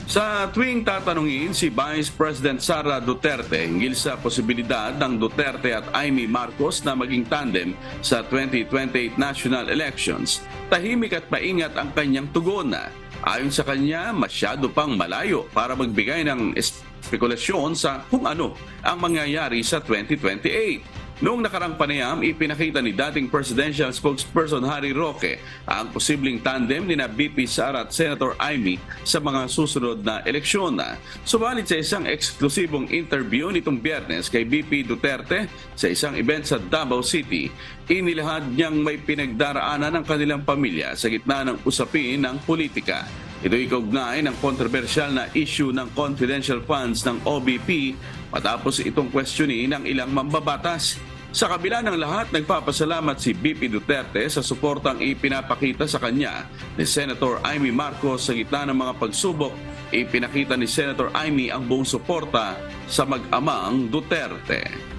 Sa tuwing tatanungin si Vice President Sara Duterte hinggil sa posibilidad ng Duterte at Amy Marcos na maging tandem sa 2028 national elections, tahimik at maingat ang kanyang tugon na ayon sa kanya masyado pang malayo para magbigay ng espekulasyon sa kung ano ang mangyayari sa 2028. Noong nakarang panayam, ipinakita ni dating presidential spokesperson Harry Roque ang posibleng tandem ni na VP Sara at Senator Amy sa mga susunod na eleksyon. Subalit sa isang eksklusibong interview nitong Biyernes kay VP Duterte sa isang event sa Davao City, inilahad niyang may pinagdaraanan ng kanilang pamilya sa gitna ng usapin ng politika. Ito'y kaugnay ng kontrobersyal na issue ng confidential funds ng OBP matapos itong questionin ng ilang mambabatas. Sa kabila ng lahat, nagpapasalamat si VP Duterte sa suportang ipinapakita sa kanya ni Senator Amy Marcos sa gitna ng mga pagsubok. Ipinakita ni Senator Amy ang buong suporta sa mag-amang Duterte.